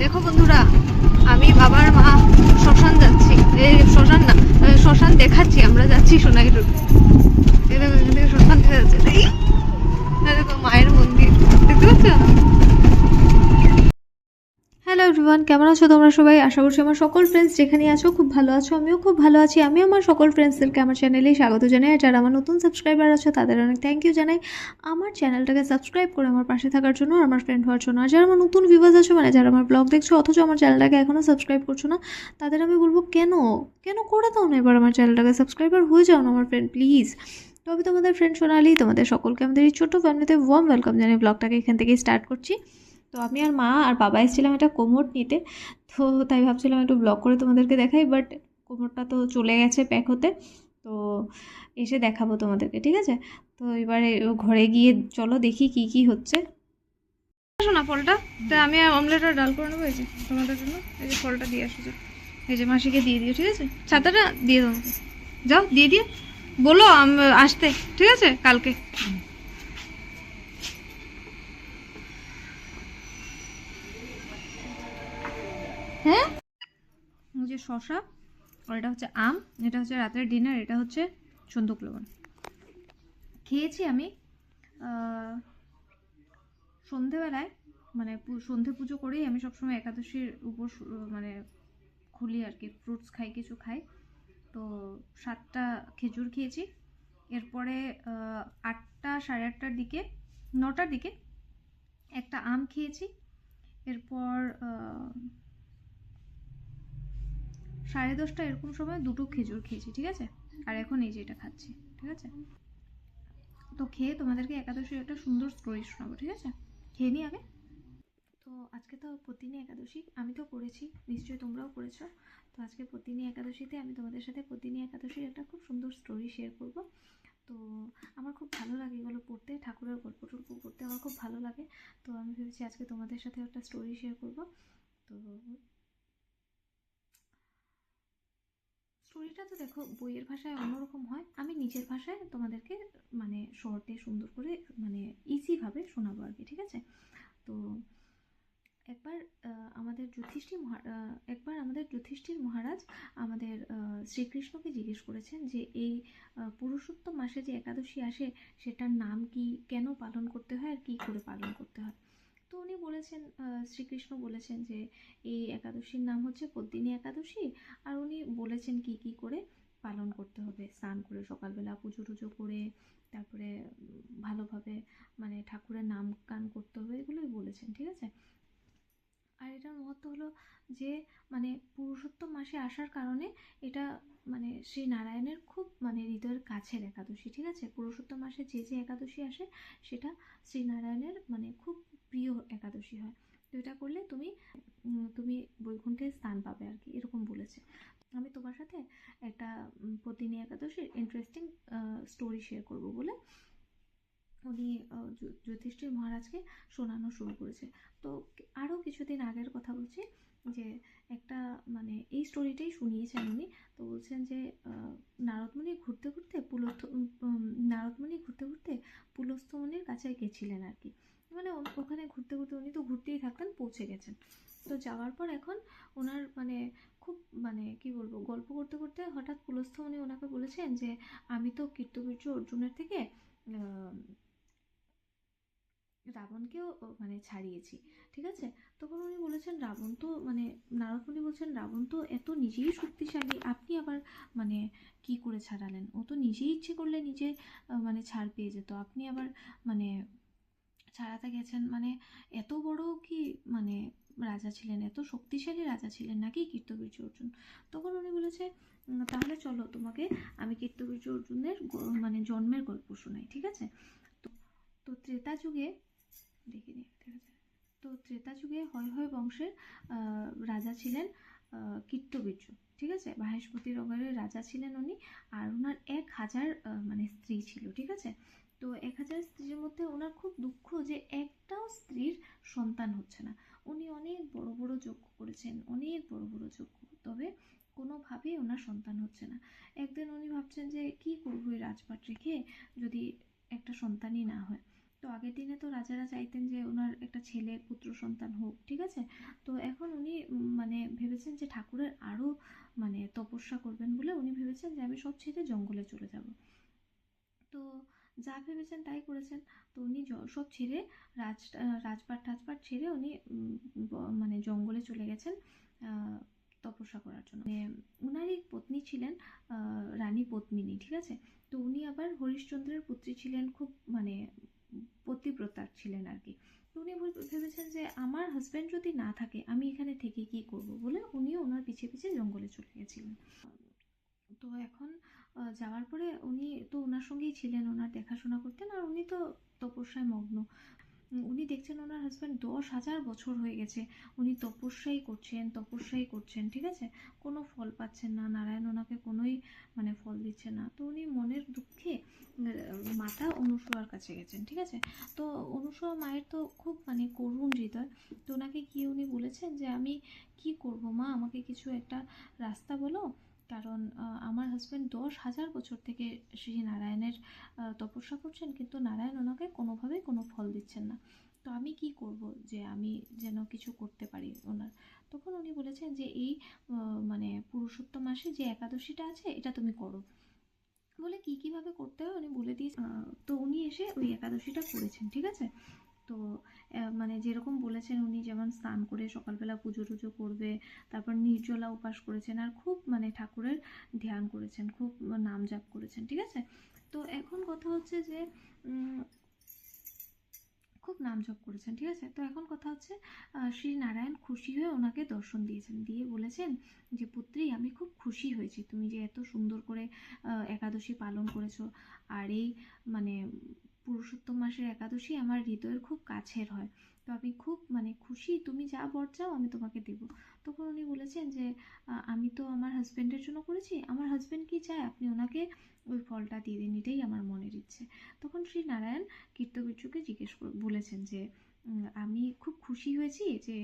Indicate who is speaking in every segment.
Speaker 1: দেখো বন্ধুরা, আমি বাবার মা শ্মশান যাচ্ছি। এই শ্মশান না, শ্মশান দেখাচ্ছি। আমরা যাচ্ছি সোনাইরুল। এই দেখো, এখান থেকে শ্মশান দেখা যাচ্ছে। এই দেখো মায়ের মন্দির, দেখতে পাচ্ছ? হ্যালো এভরিওয়ান, কেমন আছো তোমরা সবাই? আশা করছি আমার সকল ফ্রেন্ডস যেখানে আছো খুব ভালো আছো। আমিও খুব ভালো আছি। আমি আমার সকল ফ্রেন্ডসদেরকে আমার চ্যানেলেই স্বাগত জানাই। আর যারা আমার নতুন সাবস্ক্রাইবার আছো তাদের অনেক থ্যাংক ইউ জানাই আমার চ্যানেলটাকে সাবস্ক্রাইব করে আমার পাশে থাকার জন্য আর আমার ফ্রেন্ড হওয়ার জন্য। আর যারা আমার নতুন ভিউয়ার্স আছো, মানে যারা আমার ব্লগ দেখছো অথচ আমার চ্যানেলটাকে এখনও সাবস্ক্রাইব করছো না, তাদের আমি বলবো কেন কেন করে দাও না এবার আমার চ্যানেলটাকে সাবস্ক্রাইবার হয়ে যাও না আমার ফ্রেন্ড, প্লিজ। তো আমি তোমাদের ফ্রেন্ড সোনালি, তোমাদের সকলকে আমাদের এই ছোট্ট ফ্যামিলিতে ওয়ার্ম ওয়েলকাম জানিয়ে ব্লগটাকে এখান থেকেই স্টার্ট করছি। তো আমি আর মা আর বাবা এসেছিলাম একটা কোমর নিতে। তো তাই ভাবছিলাম একটু ব্লগ করে তোমাদেরকে দেখাই, বাট কোমরটা তো চলে গেছে প্যাক হতে। তো এসে দেখাবো তোমাদেরকে, ঠিক আছে? তো এবারে ঘরে গিয়ে চলো দেখি কি কি হচ্ছে। আসো না ফলটা, তাই আমি অমলেট আর ডাল করে নেবো। এই যে তোমাদের জন্য এই যে ফলটা দিয়ে আসো, যে এই যে মাসিকে দিয়ে দিও, ঠিক আছে? ছাতাটা দিয়ে দাও, যাও দিয়ে দিয়ে বলো আসতে, ঠিক আছে কালকে। হ্যাঁ, যে শশা, আর এটা হচ্ছে আম, এটা হচ্ছে রাতের ডিনার, এটা হচ্ছে সন্দুক লবণ। খেয়েছি আমি সন্ধেবেলায়, মানে সন্ধে পুজো করেই আমি সবসময় একাদশীর উপোস মানে খুলি আর কি, ফ্রুটস খাই, কিছু খাই। তো 7টা খেজুর খেয়েছি। এরপরে 8টা, সাড়ে 8টার দিকে, 9টার দিকে একটা আম খেয়েছি। এরপর 10:30 এরকম সময় 2টো খেজুর খেয়েছি, ঠিক আছে? আর এখন এই যে এটা খাচ্ছি, ঠিক আছে? তো খেয়ে তোমাদেরকে একাদশীর একটা সুন্দর স্টোরি শোনাবো, ঠিক আছে? খেয়ে নি আগে। তো আজকে তো পত্নী একাদশী, আমি তো করেছি, নিশ্চয়ই তোমরাও করেছো। তো আজকে পত্নী একাদশীতে আমি তোমাদের সাথে পত্নী একাদশীর একটা খুব সুন্দর স্টোরি শেয়ার করব। তো আমার খুব ভালো লাগে এগুলো পড়তে, ঠাকুরের গল্প টল্প পড়তে আমার খুব ভালো লাগে। তো আমি ভেবেছি আজকে তোমাদের সাথে একটা স্টোরি শেয়ার করব। তো স্টোরিটা তো দেখো বইয়ের ভাষায় অন্যরকম হয়, আমি নিজের ভাষায় তোমাদেরকে মানে শর্টে সুন্দর করে মানে ইজিভাবে শোনাবো আর কি, ঠিক আছে? তো একবার আমাদের যুধিষ্ঠির মহারাজ আমাদের শ্রীকৃষ্ণকে জিজ্ঞেস করেছেন যে এই পুরুষোত্তম মাসে যে একাদশী আসে সেটার নাম কি, কেন পালন করতে হয় আর কী করে পালন করতে হয়। তো উনি বলেছেন, শ্রীকৃষ্ণ বলেছেন যে এই একাদশীর নাম হচ্ছে পদ্মিনী একাদশী। আর উনি বলেছেন কি কি করে পালন করতে হবে, স্নান করে সকালবেলা পুজো টুজো করে, তারপরে ভালোভাবে মানে ঠাকুরের নাম গান করতে হবে, এগুলোই বলেছেন, ঠিক আছে? আর এটার মহত্ব হলো যে মানে পুরুষোত্তম মাসে আসার কারণে এটা মানে শ্রী নারায়ণের খুব মানে হৃদয়ের কাছের একাদশী, ঠিক আছে? পুরুষোত্তম মাসে যে যে একাদশী আসে সেটা শ্রী নারায়ণের মানে খুব প্রিয় একাদশী হয়। তো এটা করলে তুমি বৈকুণ্ঠে স্থান পাবে আর কি, এরকম বলেছে। আমি তোমার সাথে একটা পত্নী একাদশীর ইন্টারেস্টিং স্টোরি শেয়ার করব বলে উনি যুধিষ্ঠির মহারাজকে শোনানো শুরু করেছে। তো আরও কিছুদিন আগের কথা বলছি, যে একটা মানে এই স্টোরিটাই শুনিয়েছেন উনি। তো বলছেন যে নারদমুনি ঘুরতে ঘুরতে নারদমুনি ঘুরতে ঘুরতে পুলস্থ মুনির কাছে গেছিলেন আর কি। মানে ওখানে ঘুরতে ঘুরতে উনি তো ঘুরতেই থাকতেন, পৌঁছে গেছেন। তো যাওয়ার পর এখন ওনার মানে খুব মানে কি বলবো, গল্প করতে করতে হঠাৎ পুলস্থ মুনি ওনাকে বলেছেন যে আমি তো কীর্তবীর্য অর্জুনের থেকে রাবণকেও মানে ছাড়িয়েছি, ঠিক আছে? তখন উনি বলেছেন রাবণ তো মানে নারদমুনি বলছেন রাবণ তো এত নিজেই শক্তিশালী, আপনি আবার মানে কি করে ছাড়ালেন? ও তো নিজেই ইচ্ছে করলে নিজে মানে ছাড় পেয়ে যেত, আপনি আবার মানে ছাড়াতে গেছেন, মানে এত বড় কি মানে রাজা ছিলেন, এত শক্তিশালী রাজা ছিলেন নাকি কীর্তবীর্য অর্জুন? তখন উনি বলেছে তাহলে চলো তোমাকে আমি কীর্তবীর্য অর্জুনের মানে জন্মের গল্প শোনাই, ঠিক আছে? তো তো ত্রেতা যুগে দেখিনি, ঠিক আছে? তো ত্রেতা যুগে হয় হয় বংশের রাজা ছিলেন কীর্তবীর্য, ঠিক আছে? মাহেশমতি নগরের রাজা ছিলেন উনি। আর ওনার 1000 মানে স্ত্রী ছিল, ঠিক আছে? তো 1000 স্ত্রীর মধ্যে ওনার খুব দুঃখ যে একটাও স্ত্রীর সন্তান হচ্ছে না। উনি অনেক বড় বড় যজ্ঞ করেছেন, অনেক বড় বড় যজ্ঞ, তবে কোনোভাবেই ওনার সন্তান হচ্ছে না। একদিন উনি ভাবছেন যে কি করবো এই রাজপাট রেখে যদি একটা সন্তানই না হয়। তো আগের দিনে তো রাজারা চাইতেন যে ওনার একটা ছেলে পুত্র সন্তান হোক, ঠিক আছে। তো এখন উনি মানে ভেবেছেন যে ঠাকুরের আরও মানে তপস্যা করবেন বলে উনি ভেবেছেন যে আমি সব ছেড়ে জঙ্গলে চলে যাব। তো যা ভেবেছেন তাই করেছেন। তো উনি সব ছেড়ে রাজপাট টাজপাট ছেড়ে উনি মানে জঙ্গলে চলে গেছেন তপস্যা করার জন্য। মানে উনারই পত্নী ছিলেন রানী পদ্মিনী, ঠিক আছে। তো উনি আবার হরিশ্চন্দ্রের পুত্রী ছিলেন, খুব মানে পতিব্রতা ছিলেন আর কি। তো উনি ভেবেছেন যে আমার হাজব্যান্ড যদি না থাকে আমি এখানে থেকে কি করব বলে উনিও ওনার পিছে পিছে জঙ্গলে চলে গেছিলেন। তো এখন যাওয়ার পরে উনি তো ওনার সঙ্গেই ছিলেন, ওনার দেখাশোনা করতেন, আর উনি তো তপস্যায় মগ্ন। উনি দেখছেন ওনার হাজব্যান্ড 10,000 বছর হয়ে গেছে উনি তপস্যাই করছেন, ঠিক আছে। কোনো ফল পাচ্ছেন না, নারায়ণ ওনাকে কোনোই মানে ফল দিচ্ছে না। তো উনি মনের দুঃখে মাতা অনুসূয়ার কাছে গেছেন, ঠিক আছে। তো অনুসূয়া মায়ের তো খুব মানে করুণ হৃদয়। তো ওনাকে গিয়ে উনি বলেছেন যে আমি কি করব মা, আমাকে কিছু একটা রাস্তা বলো, কারণ আমার হাজব্যান্ড 10,000 বছর থেকে শ্রী নারায়ণের তপস্যা করছেন, কিন্তু নারায়ণ ওনাকে কোনোভাবেই কোনো ফল দিচ্ছেন না। তো আমি কি করব যে আমি যেন কিছু করতে পারি ওনার। তখন উনি বলেছেন যে এই মানে পুরুষোত্তম মাসে যে একাদশীটা আছে এটা তুমি করো বলে কীভাবে করতে হয় উনি বলে দিয়ে। তো উনি এসে ওই একাদশীটা করেছেন, ঠিক আছে। তো মানে যেরকম বলেছেন উনি, যেমন স্নান করে সকালবেলা পুজো টুজো করবে, তারপর নির্জলা উপাস করেছেন, আর খুব মানে ঠাকুরের ধ্যান করেছেন, খুব নাম জাপ করেছেন, ঠিক আছে। তো এখন কথা হচ্ছে যে খুব নাম জপ করেছেন, ঠিক আছে। তো এখন কথা হচ্ছে শ্রী নারায়ণ খুশি হয়ে ওনাকে দর্শন দিয়েছেন, দিয়ে বলেছেন যে পুত্রী আমি খুব খুশি হয়েছি তুমি যে এত সুন্দর করে একাদশী পালন করেছো, আর এই মানে পুরুষোত্তম মাসের একাদশী আমার হৃদয়ের খুব কাছের হয়। তো আমি খুব মানে খুশি, তুমি যা বর চাও আমি তোমাকে দেবো। তখন উনি বলেছেন যে আমি তো আমার হাজব্যান্ডের জন্য করেছি, আমার হাজব্যান্ড কি চায় আপনি ওনাকে ওই ফলটা দিয়ে দিন, এটাই আমার মনের ইচ্ছে। তখন শ্রী নারায়ণ কীর্তবীর্যকে বলেছেন যে আমি খুব খুশি হয়েছি যে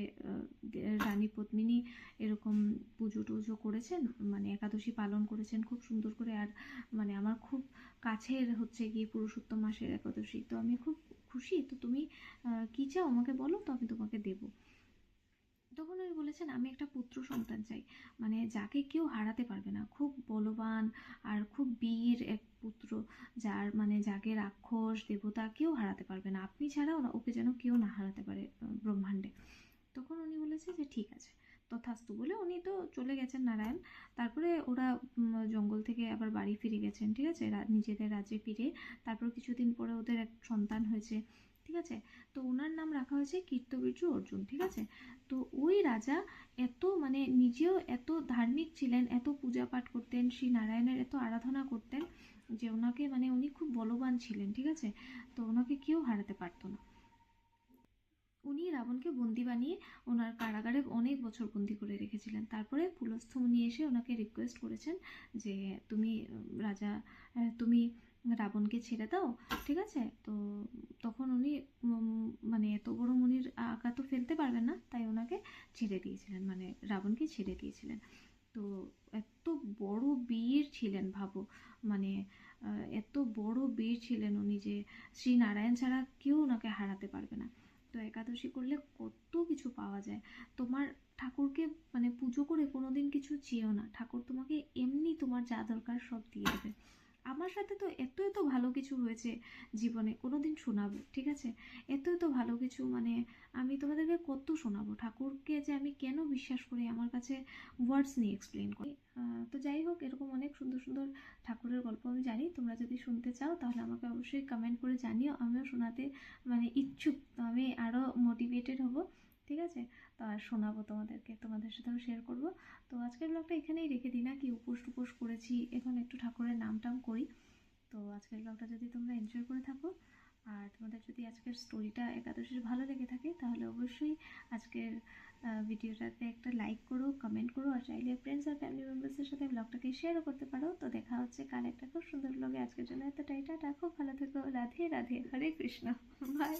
Speaker 1: রানী পদ্মিনী এরকম পুজো টুজো করেছেন, মানে একাদশী পালন করেছেন খুব সুন্দর করে, আর মানে আমার খুব কাছের হচ্ছে গিয়ে পুরুষোত্তম মাসের একাদশী, তো আমি খুব খুশি। তো তুমি কী চাও আমাকে বলো, তো আমি তোমাকে দেবো। তখন উনি বলেছেন আমি একটা পুত্র সন্তান চাই, মানে যাকে কেউ হারাতে পারবে না, খুব বলবান আর খুব বীর এক পুত্র, যার মানে যাকে রাক্ষস দেবতা কেউ হারাতে পারবে না, আপনি ছাড়াও না ওকে যেন কেউ না হারাতে পারে ব্রহ্মাণ্ডে। তখন উনি বলেছে যে ঠিক আছে তথাস্তু বলে উনি তো চলে গেছেন নারায়ণ। তারপরে ওরা জঙ্গল থেকে আবার বাড়ি ফিরে গেছেন, ঠিক আছে, নিজেদের রাজ্যে ফিরে। তারপর কিছুদিন পরে ওদের এক সন্তান হয়েছে, ঠিক আছে। তো ওনার নাম রাখা হয়েছে কীর্তবীর্য অর্জুন, ঠিক আছে। তো ওই রাজা এত মানে নিজেও এত ধার্মিক ছিলেন, এত পূজা পাঠ করতেন, শ্রী নারায়ণের এত আরাধনা করতেন যে ওনাকে মানে উনি খুব বলবান ছিলেন, ঠিক আছে। তো ওনাকে কেউ হারাতে পারতো না। উনি রাবণকে বন্দি বানিয়ে ওনার কারাগারে অনেক বছর বন্দি করে রেখেছিলেন। তারপরে পুলস্থ মুনি এসে ওনাকে রিকোয়েস্ট করেছেন যে তুমি রাজা তুমি রাবণকে ছেড়ে দাও, ঠিক আছে। তো তখন উনি মানে এত বড় মুনির আঘাত তো ফেলতে পারবেন না, তাই ওনাকে ছেড়ে দিয়েছিলেন, মানে রাবণকে ছেড়ে দিয়েছিলেন। তো এত বড় বীর ছিলেন ভাবো, মানে এত বড় বীর ছিলেন উনি যে শ্রী নারায়ণ ছাড়া কেউ ওনাকে হারাতে পারবে না। তো একাদশী করলে কত কিছু পাওয়া যায়। তোমার ঠাকুরকে মানে পুজো করে কোনোদিন কিছু চেয়েও না, ঠাকুর তোমাকে এমনি তোমার যা দরকার সব দিয়ে দেবে। আমার সাথে তো এত এত ভালো কিছু হয়েছে জীবনে, কোনোদিন শোনাবো, ঠিক আছে। এত এত ভালো কিছু মানে আমি তোমাদেরকে কত শোনাবো, ঠাকুরকে যে আমি কেন বিশ্বাস করি আমার কাছে ওয়ার্ডস নিয়ে এক্সপ্লেন করি। তো যাই হোক, এরকম অনেক সুন্দর সুন্দর ঠাকুরের গল্প আমি জানি, তোমরা যদি শুনতে চাও তাহলে আমাকে অবশ্যই কমেন্ট করে জানিও, আমিও শোনাতে মানে ইচ্ছুক, তো আমি আরও মোটিভেটেড হব, ঠিক আছে। তো আর শোনাবো তোমাদেরকে, তোমাদের সাথেও শেয়ার করব। তো আজকের ব্লগটা এখানেই রেখে দিই, না কি উপোস টুপোস করেছি, এখন একটু ঠাকুরের নাম টাম করি। তো আজকের ব্লগটা যদি তোমরা এনজয় করে থাকো, আর তোমাদের যদি আজকের স্টোরিটা একাদশীর ভালো লেগে থাকে, তাহলে অবশ্যই আজকের ভিডিওটাতে একটা লাইক করো, কমেন্ট করো, আর চাইলে ফ্রেন্ডস আর ফ্যামিলি মেম্বার্সের সাথে ব্লগটাকে শেয়ারও করতে পারো। তো দেখা হচ্ছে কাল একটা খুব সুন্দর ব্লগে, আজকের জন্য এতটাই, টাটা, খুব ভালো থেকো, রাধে রাধে, হরে কৃষ্ণ, বাই।